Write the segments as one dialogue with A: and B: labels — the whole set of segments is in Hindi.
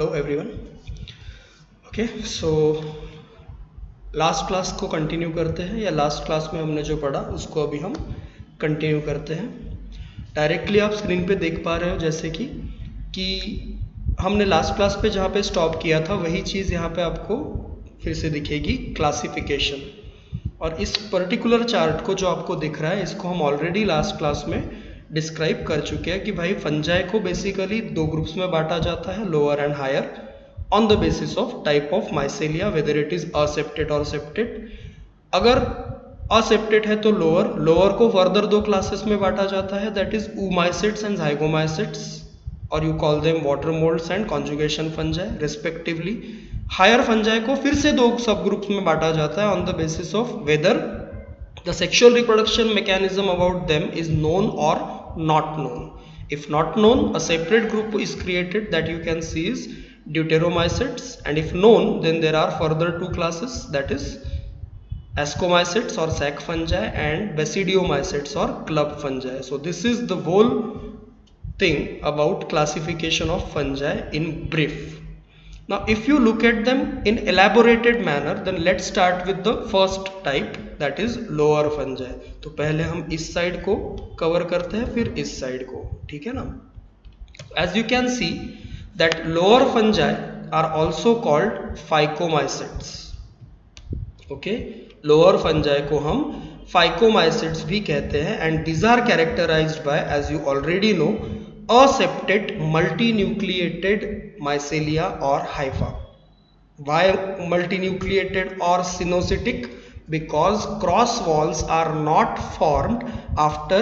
A: Hello everyone. Okay, so last class को कंटिन्यू करते हैं, या लास्ट क्लास में हमने जो पढ़ा उसको अभी हम कंटिन्यू करते हैं। डायरेक्टली आप स्क्रीन पे देख पा रहे हो जैसे कि हमने लास्ट क्लास पे जहाँ पे स्टॉप किया था वही चीज़ यहाँ पे आपको फिर से दिखेगी, क्लासिफिकेशन। और इस पर्टिकुलर चार्ट को जो आपको दिख रहा है इसको हम ऑलरेडी लास्ट क्लास में डिस्क्राइब कर चुके हैं कि भाई फंजाई को बेसिकली दो ग्रुप्स में बांटा जाता है, lower and higher, on the basis of type of mycelia, whether it is aseptate और सेप्टेड। अगर असेप्टेड है तो लोअर को फर्दर दो क्लासेस में बांटा जाता है, that is oomacetes and zygomacetes, और you call them water moulds and conjugation fungi respectively. Higher fungi को फिर से दो सब ग्रुप्स में बांटा जाता है on the basis of whether the sexual reproduction mechanism about them is known और not known. If not known, a separate group is created that you can see is deuteromycetes, and if known, then there are further two classes, that is ascomycetes or sac fungi and basidiomycetes or club fungi. So this is the whole thing about classification of fungi in brief. Now if you look at them in elaborated manner, then let's start with the first type, that is lower fungi. तो पहले हम इस साइड को कवर करते हैं, फिर इस साइड को, ठीक है ना। As you can see that lower fungi are also called phycomycetes. Okay, lower fungi को हम phycomycetes भी कहते हैं, and these are characterized by, as you already know, aseptate multinucleated mycelia or hypha. Why multinucleated or synocytic? Because cross walls are not formed after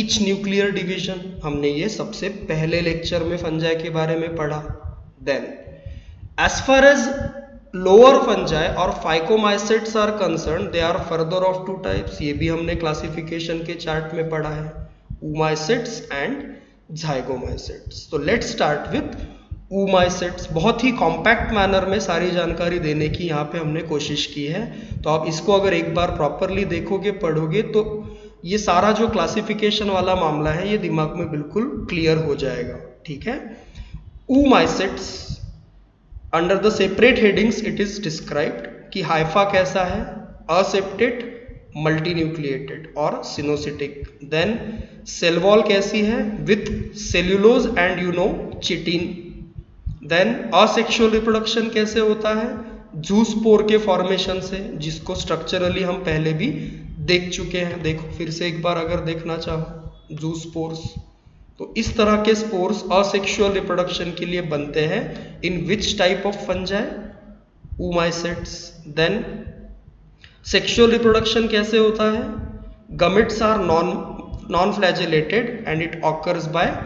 A: each nuclear division. हमने ये सबसे पहले लेक्चर में फंजाई के बारे में पढ़ा। Then as far as lower fungi or phycomycetes are concerned, they are further of two types. ये भी हमने क्लासिफिकेशन के चार्ट में पढ़ा है, oomacetes and zygomacetes. तो लेट्स स्टार्ट विथ oomacetes. बहुत ही कॉम्पैक्ट मैनर में सारी जानकारी देने की यहाँ पे हमने कोशिश की है, तो आप इसको अगर एक बार प्रॉपरली देखोगे, पढ़ोगे, तो ये सारा जो क्लासिफिकेशन वाला मामला है ये दिमाग में बिल्कुल क्लियर हो जाएगा, ठीक है। oomacetes under the separate headings it is described कि हाइफा कैसा है, असेप्टेड, मल्टीन्यूक्लिएटेड और सिनोसिटिक। देन सेल वॉल कैसी है, with cellulose and you know chitin. Then asexual reproduction कैसे होता है, जूस्पोर के फॉर्मेशन से, जिसको स्ट्रक्चरली हम पहले भी देख चुके हैं। देखो फिर से एक बार अगर देखना चाहो, जूस्पोर्स, तो इस तरह के स्पोर्स असेक्सुअल रिप्रोडक्शन के लिए बनते हैं in which type of fungi, oomacetes। Then sexual reproduction कैसे होता है, gametes are non flagellated and it occurs by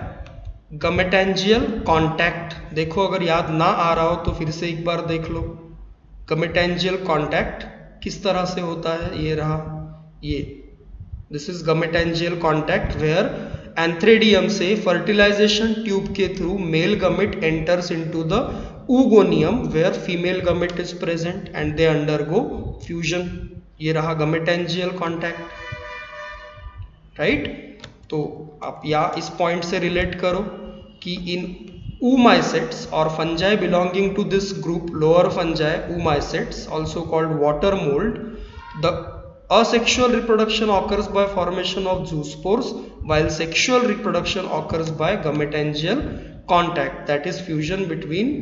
A: gametangial contact. देखो अगर याद ना आ रहा हो तो फिर से एक बार देख लो, गमेटेंजियल कॉन्टैक्ट किस तरह से होता है, ये रहा, ये this is gametangial contact where antheridium से फर्टिलाइजेशन ट्यूब के through male gamete enters into the oogoneum where female gamete is present and they undergo fusion. ये रहा गमेटेंजियल कॉन्टैक्ट, राइट। तो आप या इस पॉइंट से रिलेट करो कि इन oomacetes or fungi belonging to this group, lower fungi, oomacetes, also called water mold, the asexual reproduction occurs by formation of zoospores, while sexual reproduction occurs by gametangial contact, that is fusion between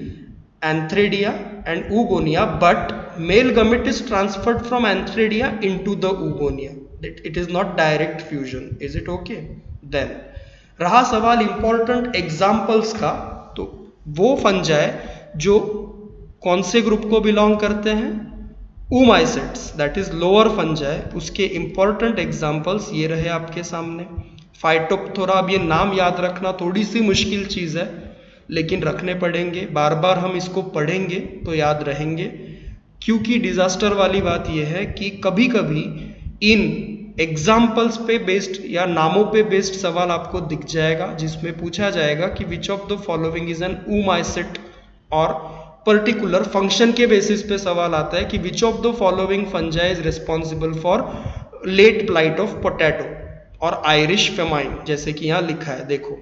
A: antheridia and oogonia, but male gamete is transferred from antheridia into the oogonia. It is not direct fusion. Is it okay? Then रहा सवाल इंपॉर्टेंट एग्जाम्पल्स का, तो वो फंजाई जो कौन से ग्रुप को बिलोंग करते हैं, oomacetes, that is lower fungi, उसके इंपॉर्टेंट एग्जाम्पल्स ये रहे आपके सामने। फाइटोप्थोरा, अब ये नाम याद रखना थोड़ी सी मुश्किल चीज़ है, लेकिन रखने पड़ेंगे, बार बार हम इसको पढ़ेंगे तो याद रहेंगे, क्योंकि डिजास्टर वाली बात यह है कि कभी कभी इन एग्जाम्पल्स पे बेस्ड या नामों पे बेस्ड सवाल आपको दिख जाएगा, जिसमें पूछा जाएगा कि which of the following is an oomacetes, और पर्टिकुलर फंक्शन के बेसिस पे सवाल आता है कि which of the following fungi is responsible for late blight of potato और आयरिश फेमाइन, जैसे कि यहाँ लिखा है। देखो,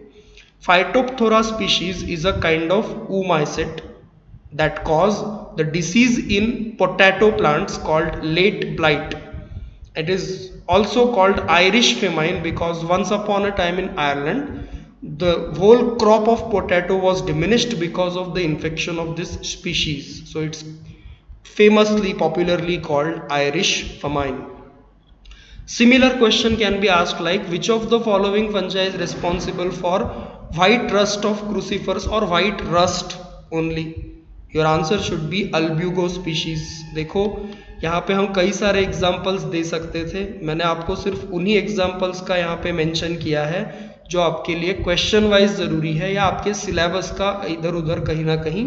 A: Phytophthora species is a kind of oomycete that cause the disease in potato plants called late blight. It is also called Irish famine because once upon a time in Ireland the whole crop of potato was diminished because of the infection of this species. So it's famously popularly called Irish famine. Similar question can be asked like, which of the following fungi is responsible for white rust of crucifers or white rust only? Your answer should be Albugo species. देखो यहाँ पे हम कई सारे एग्जाम्पल्स दे सकते थे, मैंने आपको सिर्फ उन्हीं एग्जाम्पल्स का यहाँ पे मेंशन किया है जो आपके लिए क्वेश्चन वाइज जरूरी है या आपके सिलेबस का इधर उधर कहीं ना कहीं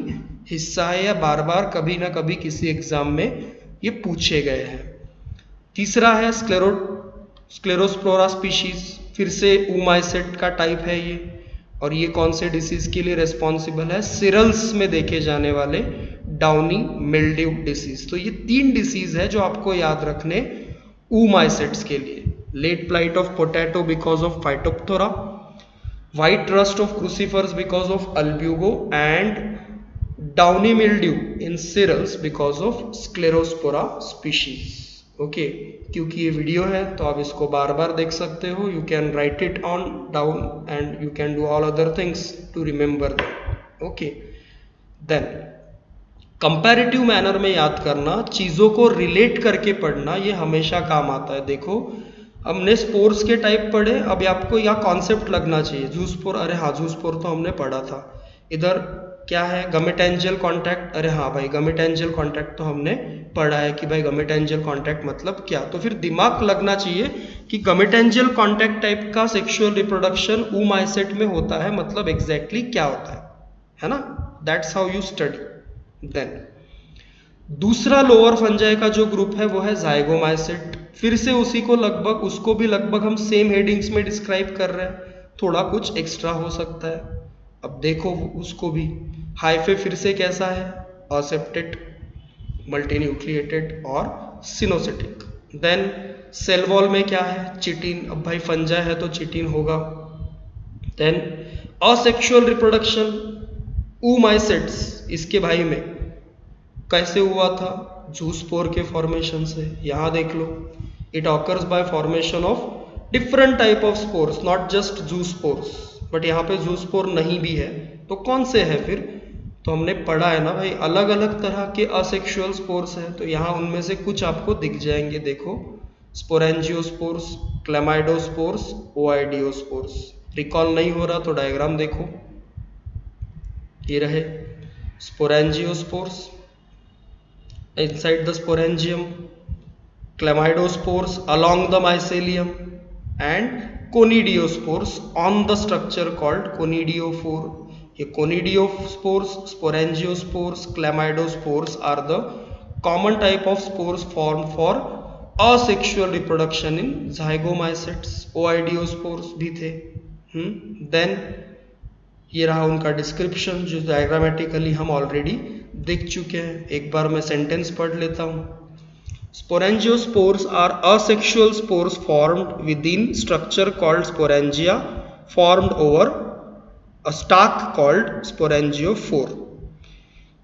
A: हिस्सा है या बार बार कभी ना कभी किसी एग्जाम में ये पूछे गए हैं। तीसरा है स्क्लेरोस्पोरा स्पीशीज, फिर से ऊमाइसेट का टाइप है ये, और ये कौन से डिसीज के लिए रेस्पॉन्सिबल है? सिरल्स में देखे जाने वाले डाउनी मिल्ड्यू डिसीज। तो ये 3 डिसीज है जो आपको याद रखने ऊमाइसेट्स के लिए। Late blight of potato because of phytophthora, white rust of crucifers because of albugo and downy mildew in cereals because of sclerospora species. Okay, क्योंकि ये वीडियो है तो आप इसको बार बार देख सकते हो, you can write it on down and you can do all other things to remember that. Okay, then comparative manner में याद करना, चीज़ों को रिलेट करके पढ़ना, ये हमेशा काम आता है। देखो हमने स्पोर्स के टाइप पढ़े, अब आपको यह कॉन्सेप्ट लगना चाहिए। जूस्पोर, अरे हाँ जूस्पोर तो हमने पढ़ा था। इधर क्या है? गमेटेंजियल कॉन्टैक्ट, अरे हाँ भाई गमेटेंजियल कॉन्टैक्ट तो हमने पढ़ा है कि भाई गमेटेंजियल कॉन्टैक्ट मतलब क्या। तो फिर दिमाग लगना चाहिए कि गमेटेंजियल कॉन्टैक्ट टाइप का सेक्सुअल रिप्रोडक्शन ऊमाइसेट में होता है, मतलब एग्जैक्टली क्या होता है ना? That's how you study. Then दूसरा लोअर फंजाई का जो ग्रुप है वो है जाइगोमाइसेट। फिर से उसी को लगभग, उसको भी लगभग हम सेम हेडिंग्स में डिस्क्राइब कर रहे हैं, थोड़ा कुछ एक्स्ट्रा हो सकता है। अब देखो उसको भी, हाइफे फिर से कैसा है? असेप्टेट, मल्टीन्यूक्लिएटेड और सिनोसिटिक। देन सेल वॉल में क्या है? चिटिन। अब भाई फंजा है तो चिटिन होगा। देन असेक्सुअल रिप्रोडक्शन ऊमाइसेट्स, इसके भाई में कैसे हुआ था? जूस्पोर के फॉर्मेशन से। यहां देख लो, it occurs by formation of different type of spores, not just zoospores, but यहाँ पे जूस्पोर नहीं भी है तो कौन से है फिर? तो हमने पढ़ा है ना भाई, अलग अलग तरह के असेक्सुअल स्पोर्स हैं, तो यहाँ उनमें से कुछ आपको दिख जाएंगे। देखो स्पोरेंजियोस्पोर्स, क्लेमाइडोस्पोर्स, ओआइडियोस्पोर्स। रिकॉल नहीं हो रहा तो डायग्राम देखो, ये रहे sporangiospores inside the sporangium, chlamydospores along the mycelium and conidiospores on the structure called conidiophore. ये conidiospores, sporangiospores, chlamydospores are the common type of spores formed for asexual reproduction in zygomycetes. ओआइडियोस्पोर्स भी थे। देन ये रहा उनका डिस्क्रिप्शन जो डायग्रामेटिकली हम ऑलरेडी देख चुके हैं। एक बार मैं सेंटेंस पढ़ लेता हूँ। Sporangiospores are asexual spores formed within structure called sporangia formed over a stalk called sporangiophore.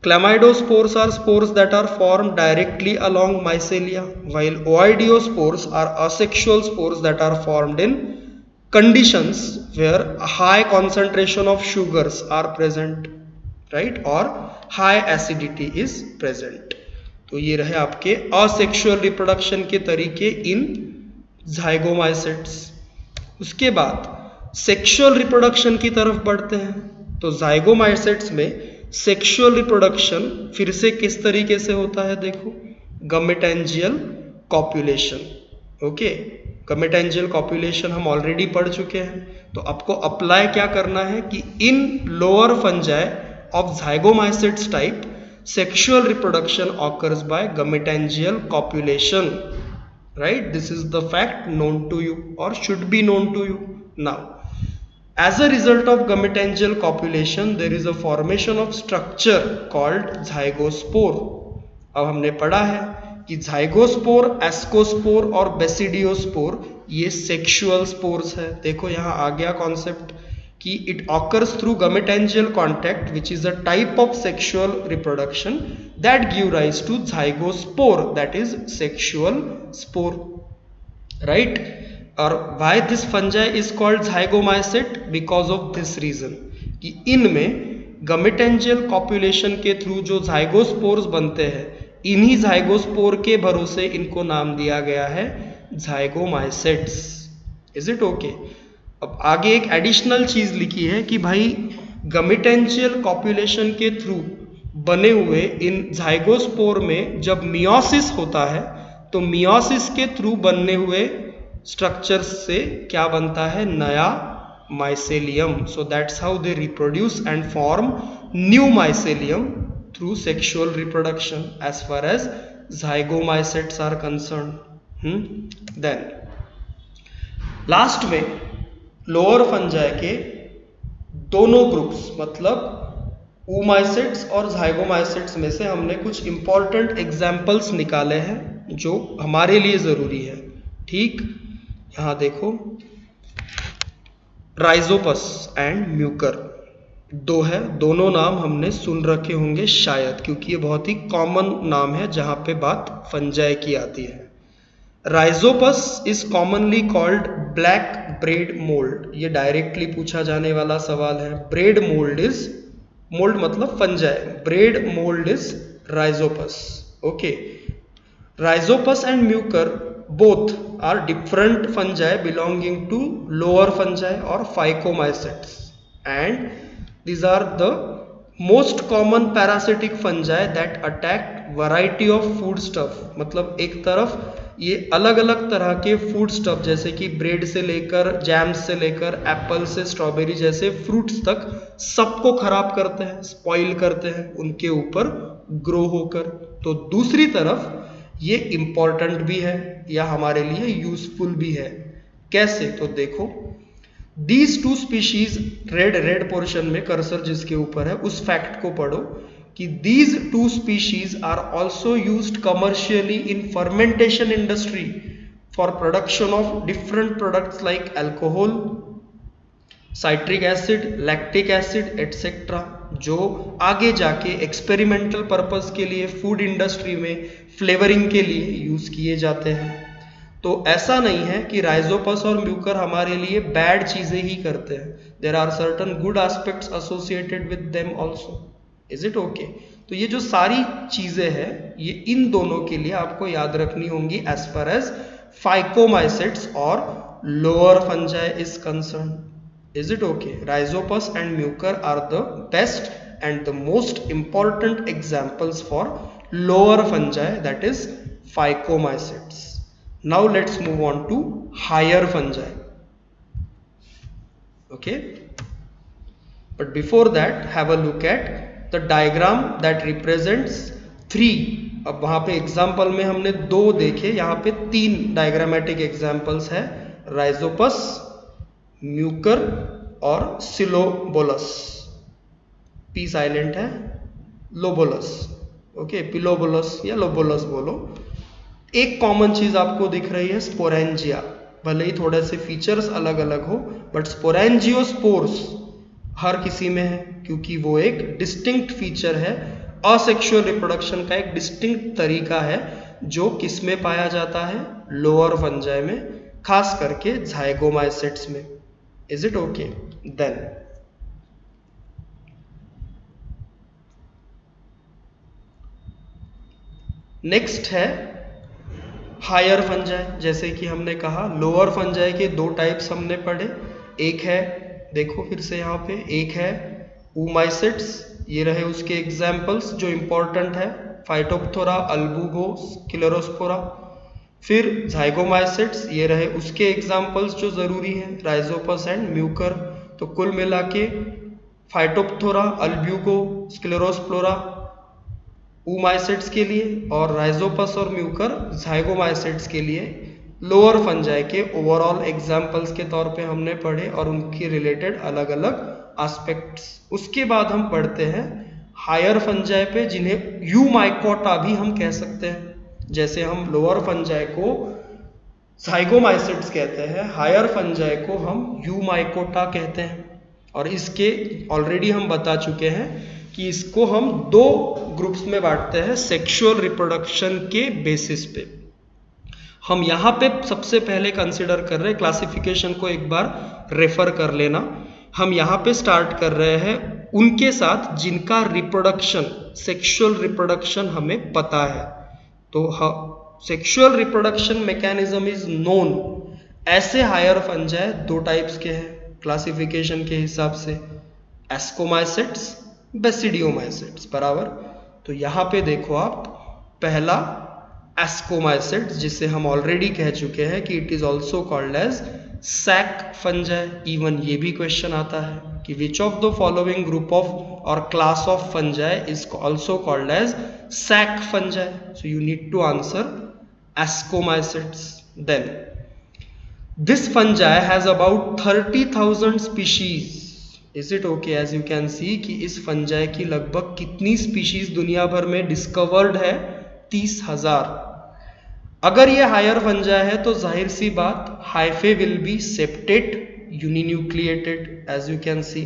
A: Chlamydospores are spores that are formed directly along mycelia, while oidiospores are asexual spores that are formed in conditions where a high concentration of sugars are present, right, or high acidity is present. तो ये रहे आपके असेक्सुअल रिप्रोडक्शन के तरीके इन जाइगोमाइसेट्स। उसके बाद सेक्सुअल रिप्रोडक्शन की तरफ बढ़ते हैं। तो जाइगोमाइसेट्स में सेक्सुअल रिप्रोडक्शन फिर से किस तरीके से होता है? देखो गमेटेंजियल कॉपुलेशन। ओके, गमेटेंजियल कॉपुलेशन हम ऑलरेडी पढ़ चुके हैं, तो आपको अप्लाई क्या करना है कि in lower fungi of zygomycetes type sexual reproduction occurs by gametangial copulation, right? This is the fact known to you or should be known to you. Now as a result of gametangial copulation there is a formation of structure called zygospore. अब हमने पढ़ा है कि zygospore, ascospore और basidiospore ये सेक्सुअल स्पोर्स है। देखो यहाँ आ गया कॉन्सेप्ट कि it occurs through gametangial contact which is a type of sexual reproduction that give rise to zygospore, that is sexual spore, right. और why this fungi is called zygomaicete, because of this reason कि इनमें गमेटेंजियल कॉपुलेशन के थ्रू जो zygospores बनते हैं, इन्हीं zygospore के भरोसे इनको नाम दिया गया है zygomacetes। Is it okay? अब आगे एक एडिशनल चीज लिखी है कि भाई गमेटेंजियल कॉपुलेशन के थ्रू बने हुए इन zygospore में जब मियोसिस होता है तो मियोसिस के थ्रू बनने हुए स्ट्रक्चर्स से क्या बनता है? नया mycelium. So that's how they reproduce and form new mycelium through sexual reproduction as far as zygomacetes are concerned. Then last में लोअर फंजाई के दोनों ग्रुप्स मतलब oomacetes और zygomacetes में से हमने कुछ इंपॉर्टेंट एग्जाम्पल्स निकाले हैं जो हमारे लिए जरूरी है। ठीक, यहां देखो, राइजोपस एंड म्यूकर दो है, दोनों नाम हमने सुन रखे होंगे शायद, क्योंकि ये बहुत ही कॉमन नाम है जहां पे बात फंजाई की आती है। Rhizopus is commonly called black bread mould, ये डायरेक्टली पूछा जाने वाला सवाल है। ब्रेड मोल्ड इज, मोल्ड मतलब fungi, bread mould is Rhizopus. Okay, Rhizopus and Mucor both are different fungi belonging to lower fungi or phycomycetes, and these are the most common parasitic fungi that attack variety of food stuff। मतलब एक तरफ ये अलग अलग तरह के फूड स्टफ जैसे कि ब्रेड से लेकर जैम्स से लेकर एप्पल से स्ट्रॉबेरी जैसे फ्रूट्स तक सबको खराब करते हैं, स्पॉइल करते हैं उनके ऊपर ग्रो होकर। तो दूसरी तरफ ये इंपॉर्टेंट भी है या हमारे लिए यूजफुल भी है। कैसे? तो देखो, these two species, red portion में कर्सर जिसके ऊपर है उस फैक्ट को पढ़ो कि these two species are also used commercially in fermentation industry for production of different products like alcohol, citric acid, lactic acid etcetera, जो आगे जाके एक्सपेरिमेंटल पर्पस के लिए फूड इंडस्ट्री में फ्लेवरिंग के लिए यूज किए जाते हैं। तो ऐसा नहीं है कि राइजोपस और म्यूकर हमारे लिए बैड चीजें ही करते हैं, there are certain good aspects associated with them also. Is it okay? तो ये जो सारी चीजें हैं ये इन दोनों के लिए आपको याद रखनी होंगी एज फार एज फाइकोमाइसेट्स और lower fungi is concern. Is it okay? Rhizopus and Mucor are the best and the most important examples for lower fungi, that is Phycomycetes. Now let's move on to higher fungi. Okay? But before that, have a look at the diagram that represents 3. अब वहां पे एग्जाम्पल में हमने 2 देखे, यहाँ पे 3 डायग्रामेटिक एग्जाम्पल्स है, राइजोपस, म्यूकर और सिलोबोलस। पी साइलेंट है, लोबोलस। ओके, पिलोबोलस या लोबोलस बोलो। एक कॉमन चीज आपको दिख रही है, स्पोरेंजिया। भले ही थोड़े से फीचर्स अलग अलग हो, बट स्पोरेंजियोस्पोर्स हर किसी में है, क्योंकि वो एक डिस्टिंक्ट फीचर है, असेक्सुअल रिप्रोडक्शन का एक डिस्टिंक्ट तरीका है जो किस में पाया जाता है? लोअर फंजाई में, खास करके zygomacetes में। Is it okay? Then next है हायर फंजाई। जैसे कि हमने कहा लोअर फंजाई के 2 टाइप्स हमने पढ़े, एक है, देखो फिर से यहाँ पे, एक है oomacetes, ये रहे उसके एग्जाम्पल्स जो इंपॉर्टेंट है, फाइटोप्थोरा, अल्बुगो, स्क्लेरोस्पोरा। फिर zygomacetes, ये रहे उसके एग्जाम्पल्स जो जरूरी है, राइजोपस एंड म्यूकर। तो कुल मिला के फाइटोप्थोरा, अल्ब्यूगो, स्क्लेरोस्पोरा oomacetes के लिए और राइजोपस और म्यूकर zygomacetes के लिए लोअर फंजाई के ओवरऑल एग्जाम्पल्स के तौर पे हमने पढ़े और उनके रिलेटेड अलग अलग एस्पेक्ट्स। उसके बाद हम पढ़ते हैं हायर फंजाई पे, जिन्हें यूमाइकोटा भी हम कह सकते हैं। जैसे हम लोअर फंजाई को zygomacetes कहते हैं, हायर फंजाई को हम यूमाइकोटा कहते हैं। और इसके ऑलरेडी हम बता चुके हैं कि इसको हम दो ग्रुप्स में बांटते हैं सेक्सुअल रिप्रोडक्शन के बेसिस पे। हम यहाँ पे सबसे पहले कंसिडर कर रहे हैं, क्लासिफिकेशन को एक बार रेफर कर लेना। हम यहाँ पे स्टार्ट कर रहे हैं उनके साथ जिनका रिप्रोडक्शन, सेक्सुअल रिप्रोडक्शन हमें पता है। तो sexual reproduction mechanism is known. ऐसे हायर फंजाई दो टाइप्स के हैं क्लासिफिकेशन के हिसाब से, एस्कोमाइसेट्स, बेसिडियोमाइसेट्स, बराबर। तो यहाँ पे देखो आप, पहला एस्कोमाइसेट्स, जिसे हम ऑलरेडी कह चुके हैं कि it is also called as sac fungi. Even ये भी क्वेश्चन आता है कि which of the following group of और class of fungi is also called as sac fungi. So you need to answer ascomycetes. Then this fungi has about 30,000 species. Is it okay? As you can see कि इस फंजाई की लगभग कितनी स्पीशीज दुनिया भर में डिस्कवर्ड है, 30,000। अगर ये हायर फंजाई है तो जाहिर सी बात hyphae will be septate, uninucleated. As you can see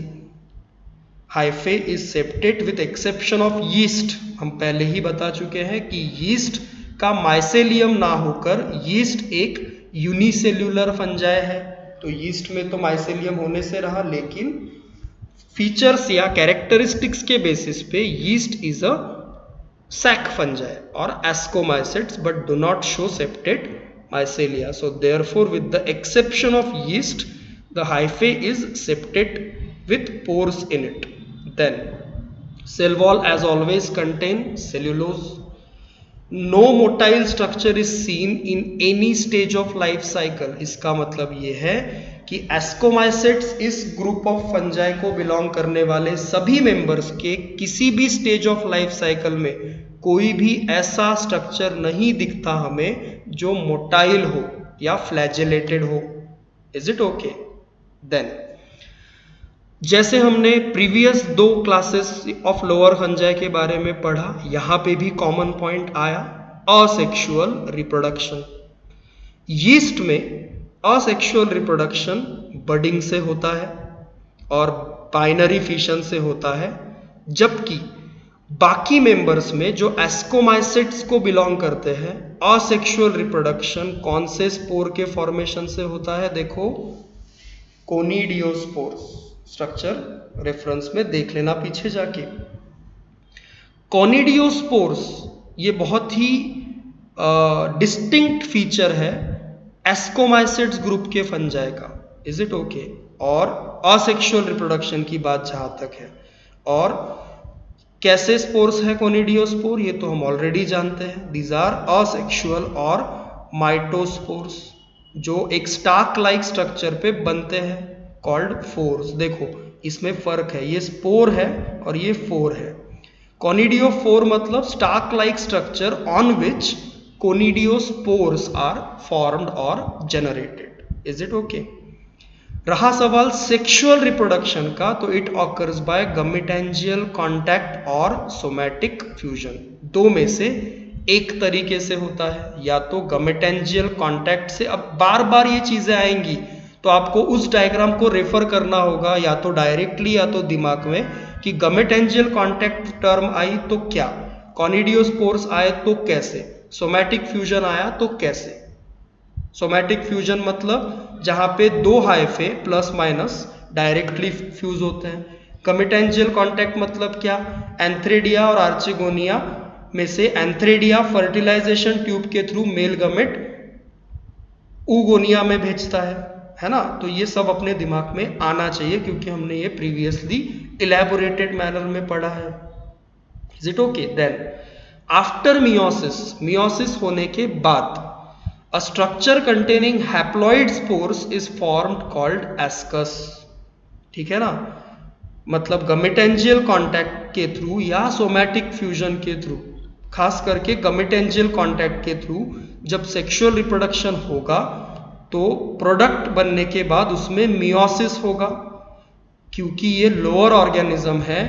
A: hyphae is septate with exception of yeast. हम पहले ही बता चुके हैं कि यीस्ट का माइसेलियम ना होकर यीस्ट एक यूनिसेल्यूलर फंजाई है। तो यीस्ट में तो माइसेलियम होने से रहा, लेकिन फीचर्स या कैरेक्टरिस्टिक्स के बेसिस पे yeast is a sac fungi और ascomycetes, but do not show septate mycelia. So therefore with the exception of yeast, the hyphae is septate with pores in it. Then cell wall as always contain cellulose. No motile structure is seen in any stage of life cycle. इसका मतलब ये है कि एस्कोमाइसेट्स इस ग्रुप ऑफ फंजाई को बिलोंग करने वाले सभी मेंबर्स के किसी भी स्टेज ऑफ लाइफ साइकिल में कोई भी ऐसा स्ट्रक्चर नहीं दिखता हमें जो मोटाइल हो या फ्लैजेलेटेड हो। Is it okay? देन जैसे हमने प्रीवियस दो क्लासेस ऑफ लोअर फंजाई के बारे में पढ़ा, यहां पे भी कॉमन पॉइंट आया, असेक्सुअल रिप्रोडक्शन। यीस्ट में असेक्सुअल रिप्रोडक्शन बडिंग से होता है और बाइनरी फिशन से होता है, जबकि बाकी मेंबर्स में जो एस्कोमाइसेट्स को बिलोंग करते हैं असेक्सुअल रिप्रोडक्शन कौन से स्पोर के फॉर्मेशन से होता है? देखो, कोनिडियोस्पोर्स। स्ट्रक्चर रेफरेंस में देख लेना पीछे जाके। कोनिडियोस्पोर्स ये बहुत ही डिस्टिंक्ट फीचर है एस्कोमाइसेट्स ग्रुप के फंजाई का। Is it okay? और असेक्सुअल रिप्रोडक्शन की बात जहां तक है, और कैसे स्पोर्स है कोनिडियोस्पोर ये तो हम ऑलरेडी जानते हैं। दीज आर असेक्सुअल और माइटोस्पोर्स जो एक स्टाक लाइक स्ट्रक्चर पे बनते हैं, कॉल्ड फोर्स। देखो इसमें फर्क है, ये स्पोर है और ये फोर है। कोनिडियोफोर मतलब stalk like structure on which conidiospores are formed और जनरेटेड। Is it okay? रहा सवाल सेक्सुअल रिप्रोडक्शन का, तो it occurs by gametangial contact और सोमैटिक फ्यूजन। दो में से एक तरीके से होता है, या तो गमेटेंजियल कॉन्टैक्ट से। अब बार बार ये चीजें आएंगी तो आपको उस डायग्राम को रेफर करना होगा, या तो डायरेक्टली या तो दिमाग में, कि गमेटेंजियल कॉन्टैक्ट टर्म आई तो क्या, कोनिडियोस्पोर्स आए तो कैसे, सोमैटिक फ्यूजन आया तो कैसे। सोमैटिक फ्यूजन मतलब जहां पे दो hyphae plus minus directly fuse होते हैं। गमेटेंजियल कॉन्टैक्ट मतलब क्या, एंथ्रेडिया और आर्चिगोनिया में से एंथ्रेडिया फर्टिलाइजेशन ट्यूब के थ्रू मेल गमेट ऊगोनिया में भेजता है ना। तो ये सब अपने दिमाग में आना चाहिए क्योंकि हमने ये प्रीवियसली इलैबोरेटेड मैनर में पढ़ा है। Is it okay? Then after meiosis, meiosis होने के बाद a structure containing haploid spores is formed called ascus। ठीक है ना, मतलब गमेटेंजियल कॉन्टैक्ट के थ्रू या सोमैटिक फ्यूजन के थ्रू, खास करके गमेटेंजियल कॉन्टैक्ट के थ्रू जब सेक्सुअल रिप्रोडक्शन होगा तो प्रोडक्ट बनने के बाद उसमें मियोसिस होगा। क्योंकि ये लोअर ऑर्गेनिज्म है,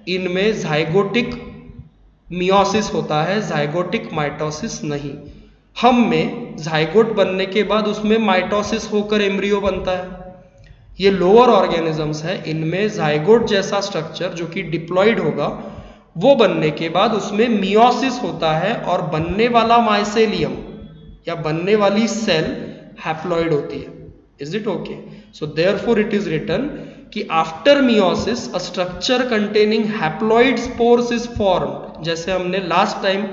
A: इनमें जाइगोटिक मियोसिस होता है, जाइगोटिक माइटोसिस नहीं। हम में जाइगोट बनने के बाद उसमें माइटोसिस होकर एम्ब्रियो बनता है। ये लोअर ऑर्गेनिजम्स है, इनमें जाइगोट जैसा स्ट्रक्चर जो कि डिप्लॉइड होगा, वो बनने के बाद उसमें मियोसिस होता है और बनने वाला माइसेलियम या बनने वाली सेल हैप्लॉइड होती है। Is it okay? So therefore it is written कि after meiosis a structure containing haploid spores is formed. जैसे हमने लास्ट टाइम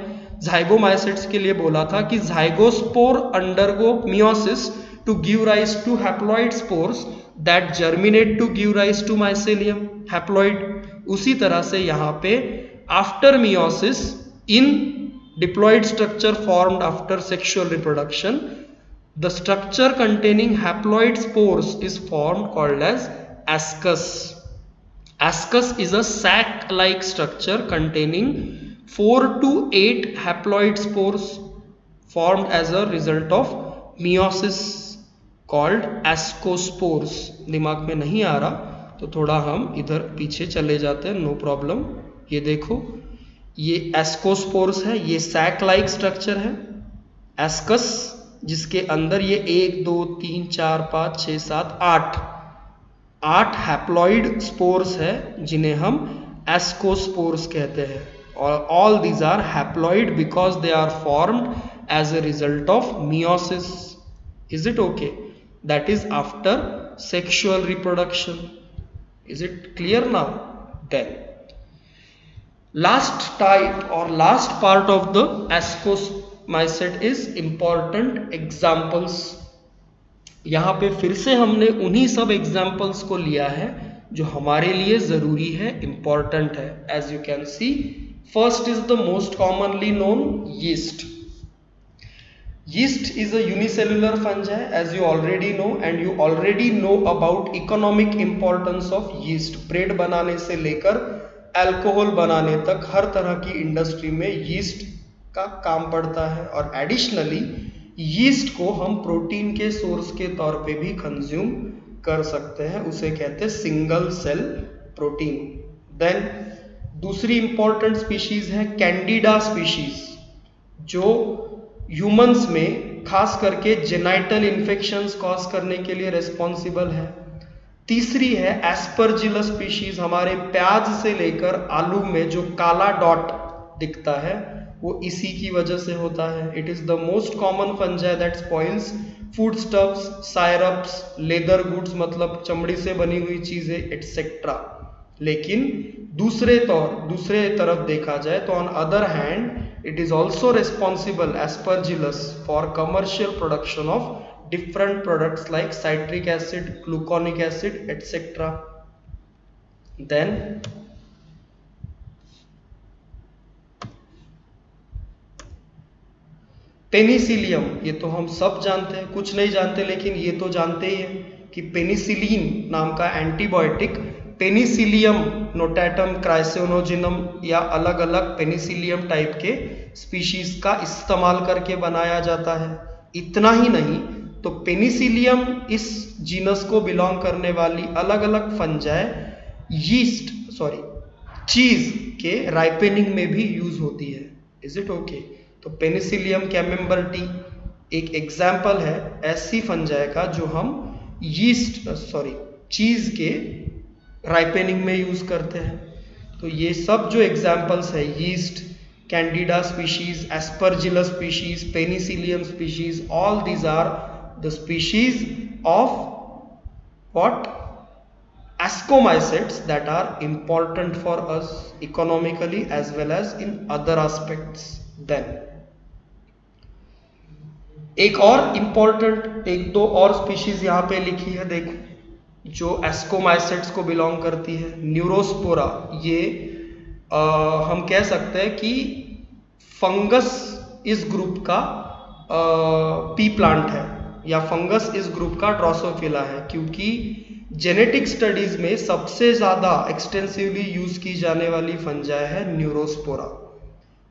A: ज़ाइगोमाइसेट्स के लिए बोला था कि zygospore undergo meiosis to give rise to haploid spores that germinate to give rise to mycelium haploid। उसी तरह से यहाँ पे after meiosis in diploid structure formed after sexual reproduction, the structure containing haploid spores is formed called as ascus। Ascus is a sac-like structure containing 4 to 8 haploid spores formed as a result of meiosis called ascospores। दिमाग में नहीं आ रहा तो थोड़ा हम इधर पीछे चले जाते हैं, नो प्रॉब्लम। ये देखो, ये एस्कोस्पोर्स है, ये सैक लाइक स्ट्रक्चर है। एस्कस जिसके अंदर ये 1 2 3 4 5 6 7 8 हैप्लॉइड स्पोर्स है जिन्हें हम एस्कोस्पोर्स कहते हैं। और all these are haploid because they are formed as a result of meiosis. Is it okay? That is after sexual reproduction. Is it clear now? Then last type or last part of the ascomycete is important examples। यहाँ पे फिर से हमने उन्हीं सब एग्जाम्पल्स को लिया है जो हमारे लिए जरूरी है, इंपॉर्टेंट है। As you can see, first is the most commonly known yeast। Yeast is a unicellular fungi as you already know, and you already know about economic importance of yeast। Bread बनाने से लेकर अल्कोहल बनाने तक हर तरह की इंडस्ट्री में यीस्ट का काम पड़ता है। और एडिशनली यीस्ट को हम प्रोटीन के सोर्स के तौर पे भी कंज्यूम कर सकते हैं, उसे कहते हैं सिंगल सेल प्रोटीन। देन दूसरी इंपॉर्टेंट स्पीशीज है कैंडिडा स्पीशीज, जो ह्यूमंस में खास करके जेनाइटल इन्फेक्शंस कॉज करने के लिए रेस्पॉन्सिबल है। तीसरी है एस्परजिलस स्पीशीज, हमारे प्याज से लेकर आलू में जो काला डॉट दिखता है वो इसी की वजह से होता है। It is the most common fungi that spoils food stuffs, syrups, leather goods मतलब चमड़ी से बनी हुई चीजें एटसेट्रा। लेकिन दूसरे तरफ देखा जाए तो on other hand it is also responsible, aspergillus, for commercial production of different products like citric acid, gluconic acid, etc. Then Penicillium, ये तो हम सब जानते हैं, कुछ नहीं जानते लेकिन ये तो जानते ही हैं कि पेनिसिलिन नाम का एंटीबायोटिक पेनिसिलियम नोटाटम, क्राइसोनोजिनम या अलग अलग पेनिसिलियम टाइप के स्पीशीज का इस्तेमाल करके बनाया जाता है। इतना ही नहीं तो पेनिसिलियम इस जीनस को बिलोंग करने वाली अलग अलग फंजाई चीज के राइपेनिंग में भी यूज होती है। Is it okay? तो पेनिसिलियम कैमेम्बर्टी एक एग्जाम्पल है ऐसी फंजाई का जो हम चीज के राइपेनिंग में यूज करते हैं। तो ये सब जो एग्जाम्पल्स है, yeast, Candida species, Aspergillus species, Penicillium species, all these are the species of what? ascomycetes that are important for us economically as well as in other aspects। Then एक दो और स्पीशीज यहाँ पे लिखी है, देखो, जो एस्कोमाइसेट्स को बिलोंग करती है। न्यूरोस्पोरा, ये हम कह सकते हैं कि फंगस इस ग्रुप का पी प्लांट है या फंगस इस ग्रुप का ड्रोसोफिला है, क्योंकि जेनेटिक स्टडीज में सबसे ज्यादा एक्सटेंसिवली यूज की जाने वाली फंजाई है न्यूरोस्पोरा।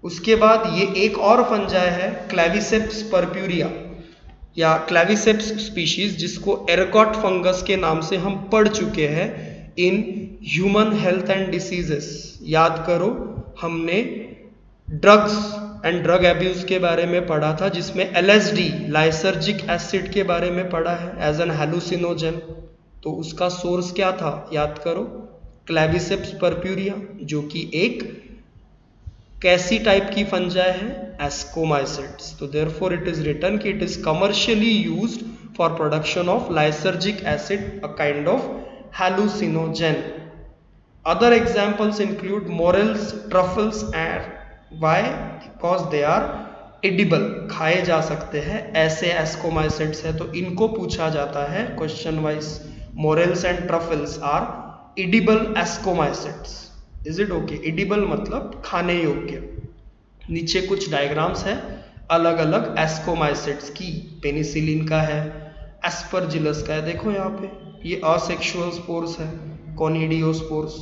A: उसके बाद ये एक और फंजाई है क्लेविसेप्स पर्प्यूरिया या क्लेविसेप्स स्पीशीज, जिसको एरगॉट फंगस के नाम से हम पढ़ चुके हैं in human health and diseases. याद करो, हमने ड्रग्स एंड ड्रग एब्यूज के बारे में पढ़ा था, जिसमें LSD लाइसर्जिक एसिड के बारे में पढ़ा है एज एन हेलुसिनोजन। तो उसका सोर्स क्या था, याद करो, क्लेविसेप्स पर्प्यूरिया, जो कि एक कैसी टाइप की फंजाई है, एस्कोमाइसिट्स। तो देयरफॉर इट इज रिटन कि it is commercially used for production of lysergic acid, a kind of hallucinogen. Other examples include morels, truffles, and why? Because they are edible, खाए जा सकते हैं, ऐसे एस्कोमाइसिट्स है। तो इनको पूछा जाता है question wise, morels and truffles are edible ascomycetes. Is it okay? edible मतलब खाने योग्य। नीचे कुछ डायग्राम्स है अलग अलग एस्कोमाइसिट्स की, पेनिसिलिन का है, एस्परजिलस का है, देखो यहाँ पे ये असेक्सुअल स्पोर्स है, कोनिडियोस्पोर्स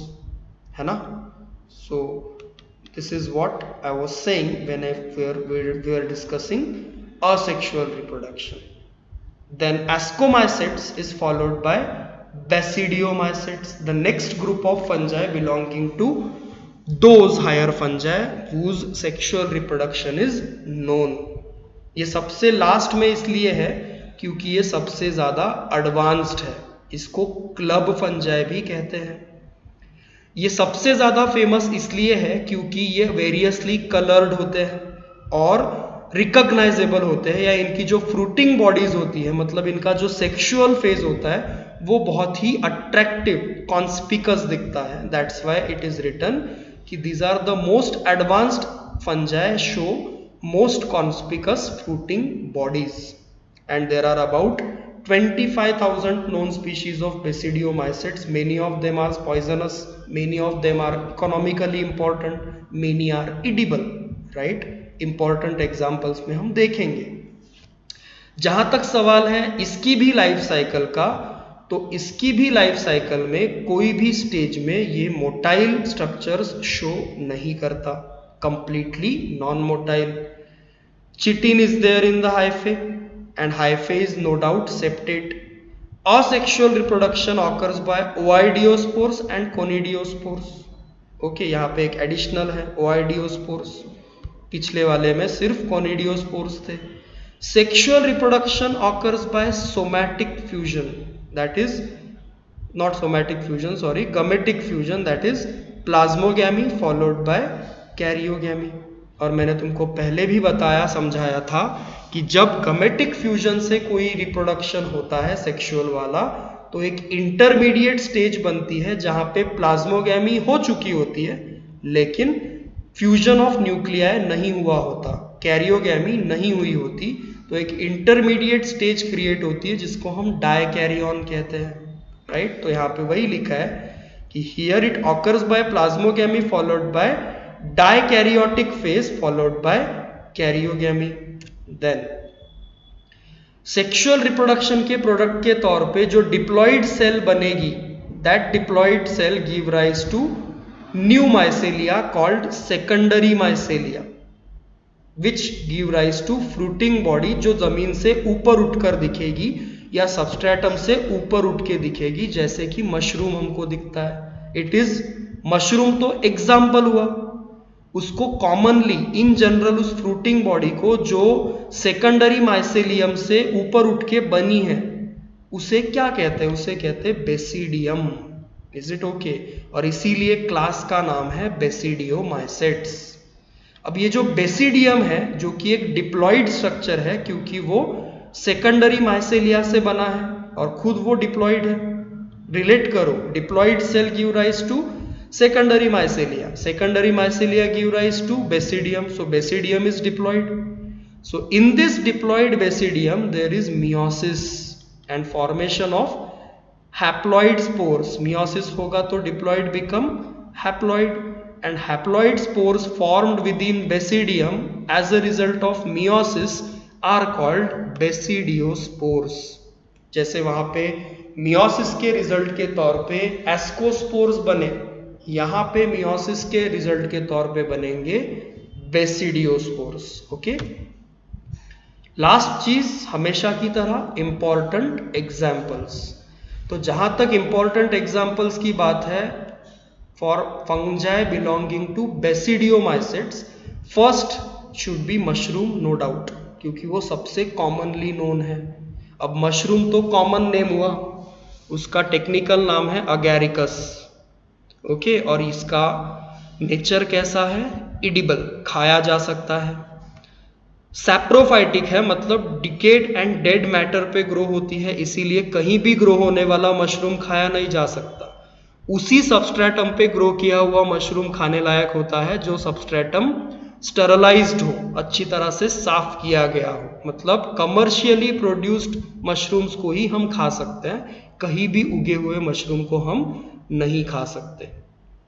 A: है ना। So this is what I was saying when we are discussing asexual reproduction. Then ascomycetes is followed by basidiomycetes, the next group of fungi belonging to those higher fungi whose sexual reproduction is known. ये सबसे लास्ट में इसलिए है क्योंकि ये सबसे ज्यादा एडवांस्ड है, इसको क्लब फंजाई भी कहते हैं। ये सबसे ज्यादा फेमस इसलिए है क्योंकि ये वेरियसली कलर्ड होते हैं और रिकॉग्नाइजेबल होते हैं, या इनकी जो फ्रूटिंग बॉडीज होती है, मतलब इनका जो सेक्सुअल फेज होता है वो बहुत ही अट्रैक्टिव, कॉन्स्पिकस दिखता है। That's why it is written कि these are the most advanced fungi show most conspicuous fruiting bodies, and there are about 25,000 known species of basidiomycetes. Many of them are poisonous, many of them are economically important, many are edible, right? Important examples में हम देखेंगे। जहां तक सवाल है इसकी भी लाइफ साइकिल का, तो इसकी भी लाइफ साइकिल में कोई भी स्टेज में ये मोटाइल स्ट्रक्चर्स शो नहीं करता, completely non motile. Chitin is there in the hyphae and hyphae is no doubt septate. Asexual reproduction occurs by oidiospores and conidiospores. Okay, यहाँ पे एक एडिशनल है oidiospores, पिछले वाले में सिर्फ conidiospores थे। Sexual reproduction occurs by somatic fusion, that is not somatic fusion, sorry, gametic fusion, that is plasmogamy followed by karyogamy। और मैंने तुमको पहले भी बताया, समझाया था कि जब गमेटिक फ्यूजन से कोई रिप्रोडक्शन होता है सेक्सुअल वाला, तो एक इंटरमीडिएट स्टेज बनती है जहां पे प्लाज्मोगैमी हो चुकी होती है लेकिन फ्यूजन ऑफ न्यूक्लियाई नहीं हुआ होता, कैरियोगैमी नहीं हुई होती। तो एक इंटरमीडिएट स्टेज क्रिएट होती है जिसको हम डायकैरियन कहते हैं, राइट। तो यहाँ पे वही लिखा है कि here it occurs by plasmogamy followed by dikaryotic phase followed by karyogamy. Then sexual reproduction के प्रोडक्ट के तौर पे जो डिप्लॉइड सेल बनेगी, that diploid cell give rise to new mycelia called secondary mycelia, which give rise to fruiting body, जो जमीन से ऊपर उठकर दिखेगी या सबस्ट्रेटम से ऊपर उठ के दिखेगी, जैसे कि मशरूम हमको दिखता है। इट इज मशरूम तो एग्जाम्पल हुआ, उसको कॉमनली इन जनरल उस फ्रूटिंग बॉडी को जो सेकेंडरी माइसेलियम से ऊपर उठ के बनी है उसे क्या कहते हैं? उसे कहते हैं बेसिडियम। Is it okay? और इसीलिए क्लास का नाम है बेसिडियोमाइसेट्स। अब ये जो बेसिडियम है जो कि एक डिप्लॉइड स्ट्रक्चर है क्योंकि वो सेकेंडरी माइसेलिया से बना है और खुद वो डिप्लॉइड है। रिलेट करो, diploid cell give rise to secondary mycelia, secondary mycelia give rise to basidium, so basidium is diploid. So in this diploid basidium there is meiosis and formation of haploid spores. Meiosis होगा तो diploid become haploid, and haploid spores formed within basidium as a result of meiosis are called basidiospores. जैसे वहां पे meiosis के रिजल्ट के तौर पे ascospores बने, यहां पे मियोसिस के रिजल्ट के तौर पे बनेंगे बेसिडियोस्पोर्स। ओके, लास्ट चीज हमेशा की तरह इंपॉर्टेंट एग्जाम्पल्स। तो जहां तक इंपॉर्टेंट एग्जाम्पल्स की बात है for fungi belonging to basidiomycetes, first should be mushroom, no doubt, क्योंकि वो सबसे कॉमनली नोन है। अब मशरूम तो कॉमन नेम हुआ, उसका टेक्निकल नाम है अगैरिकस। ओके, और इसका नेचर कैसा है? इडिबल, खाया जा सकता है। सैप्रोफाइटिक है, मतलब डिकेड एंड डेड मैटर पे ग्रो होती है, इसीलिए कहीं भी ग्रो होने वाला मशरूम खाया नहीं जा सकता। उसी सबस्ट्रेटम पे ग्रो किया हुआ मशरूम खाने लायक होता है जो सबस्ट्रेटम स्टरलाइज्ड हो, अच्छी तरह से साफ किया गया हो। मतलब कमर्शियली प्रोड्यूस्ड मशरूम्स को ही हम खा सकते हैं, कहीं भी उगे हुए मशरूम को हम नहीं खा सकते।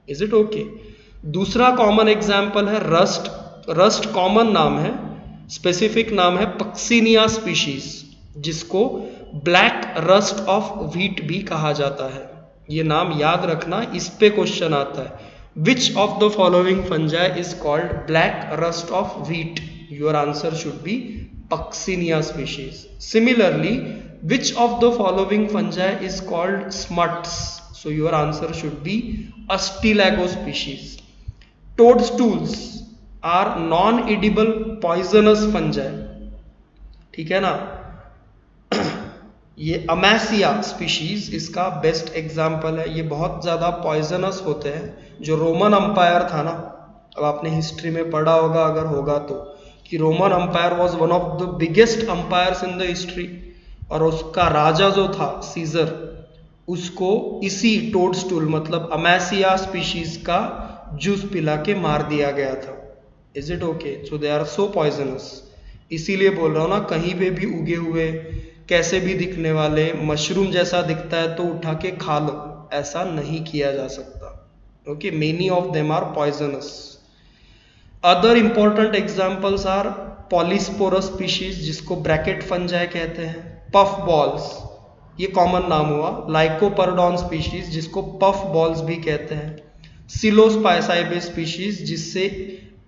A: Is it okay? दूसरा कॉमन एग्जाम्पल है रस्ट। रस्ट कॉमन नाम है, स्पेसिफिक नाम है पक्सिनिया स्पीशीज, जिसको ब्लैक रस्ट ऑफ व्हीट भी कहा जाता है। ये नाम याद रखना, इस पे क्वेश्चन आता है। विच of the following fungi is called black rust of wheat? Your answer should be Puccinia species. Similarly, which of the following fungi is called smuts? So your answer should be Astilago species. Toadstools are non-edible poisonous fungi. ठीक है ना? ये अमेसिया स्पीशीज इसका बेस्ट एग्जाम्पल है। ये बहुत ज़्यादा पॉइजनस होते हैं। जो रोमन अंपायर था ना, अब आपने हिस्ट्री में पढ़ा होगा, अगर होगा तो, कि Roman umpire was one of the biggest umpires in the history, और उसका राजा जो था सीजर, उसको इसी टोडस्टूल मतलब अमेसिया स्पीशीज का जूस पिला के मार दिया गया था। Is it okay? So they are so poisonous. इसीलिए बोल रहा हूँ ना, कहीं पे भी उगे हुए कैसे भी दिखने वाले मशरूम जैसा दिखता है तो उठा के खा लो, ऐसा नहीं किया जा सकता। Okay, many of them are poisonous. Other important examples are polyporus species, जिसको ब्रैकेट फंजाई कहते हैं। पफ बॉल्स, ये कॉमन नाम हुआ। लाइकोपर्डॉन स्पीशीज, जिसको पफ बॉल्स भी कहते हैं। सिलोस्पाइसाइबे स्पीशीज, जिससे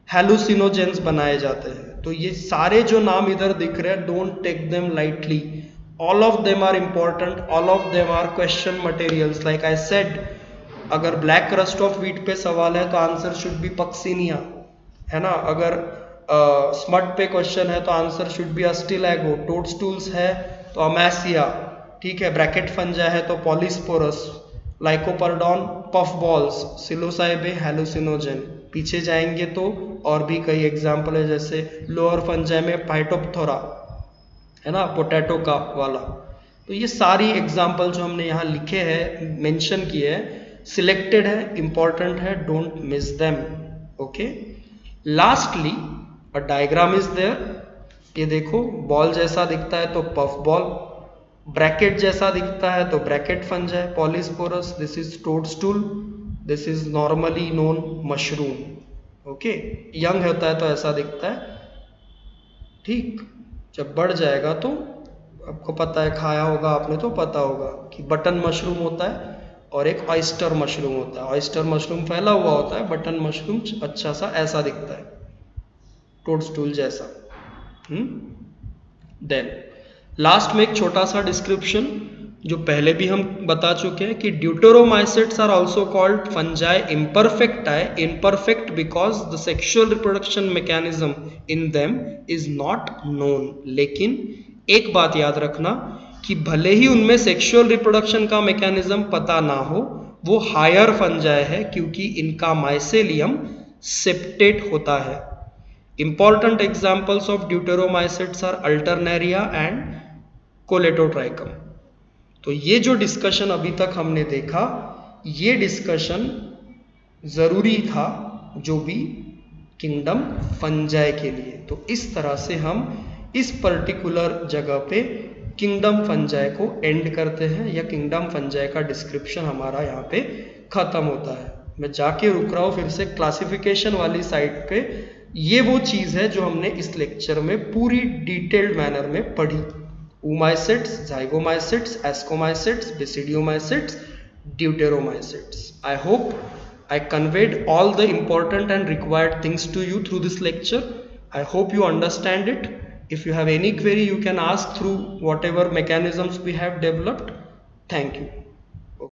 A: हेलुसिनोजेंस बनाए जाते हैं। तो ये सारे जो नाम इधर दिख रहे हैं, don't take them lightly, all of them are important, all of them are question materials. Like I said, अगर ब्लैक रस्ट ऑफ व्हीट पे सवाल है तो आंसर शुड बी पक्सिनिया, है ना? अगर स्मट पे क्वेश्चन है तो आंसर शुड बी अस्टिलैगो। टोडस्टूल्स है तो अमेसिया, ठीक है। ब्रैकेट फंजा है तो पॉलीस्पोरस, लाइकोपर्डॉन पफ बॉल्स, सिलोसाइबे हेलुसिनोजेन। पीछे जाएंगे तो और भी कई एग्जाम्पल है, जैसे लोअर फंजाई में पाइटोप्थोरा, है ना, पोटैटो का वाला। तो ये सारी एग्जाम्पल जो हमने यहाँ लिखे हैं, मेंशन किए हैं, सिलेक्टेड है, इंपॉर्टेंट है, don't miss them. Okay, lastly a diagram is there. ये देखो, बॉल जैसा दिखता है तो पफ बॉल, ब्रैकेट जैसा दिखता है तो bracket fungi, polyporus, this is toadstool, this is normally known mushroom. Okay, young होता है तो ऐसा दिखता है, ठीक। जब बढ़ जाएगा तो आपको पता है, खाया होगा आपने तो पता होगा कि बटन मशरूम होता है और एक ऑयस्टर मशरूम होता है। ऑयस्टर मशरूम फैला हुआ होता है, बटन मशरूम अच्छा सा ऐसा दिखता है, टोडस्टूल जैसा। देन लास्ट में एक छोटा सा डिस्क्रिप्शन, जो पहले भी हम बता चुके हैं कि deuteromycetes are also called fungi imperfecti, imperfect because the sexual reproduction mechanism in them is not known. लेकिन एक बात याद रखना कि भले ही उनमें सेक्सुअल रिप्रोडक्शन का मैकेनिज्म पता ना हो, वो हायर फंजाई है क्योंकि इनका माइसेलियम सेप्टेट होता है। Important examples of deuteromycetes are alternaria and colletotrichum. तो ये जो डिस्कशन अभी तक हमने देखा, ये डिस्कशन जरूरी था जो भी किंगडम फंजाई के लिए। तो इस तरह से हम इस पर्टिकुलर जगह पे किंगडम फंजाई को एंड करते हैं, या किंगडम फंजाई का डिस्क्रिप्शन हमारा यहाँ पे खत्म होता है। मैं जाके रुक रहा हूँ फिर से क्लासिफिकेशन वाली साइड पे। ये वो चीज़ है जो हमने इस लेक्चर में पूरी डिटेल्ड मैनर में पढ़ी। oomacytes, zygomacytes, ascomacytes, basidiomycetes, deuteromycetes. I hope I conveyed all the important and required things to you through this lecture. I hope you understand it. If you have any query, you can ask through whatever mechanisms we have developed. Thank you.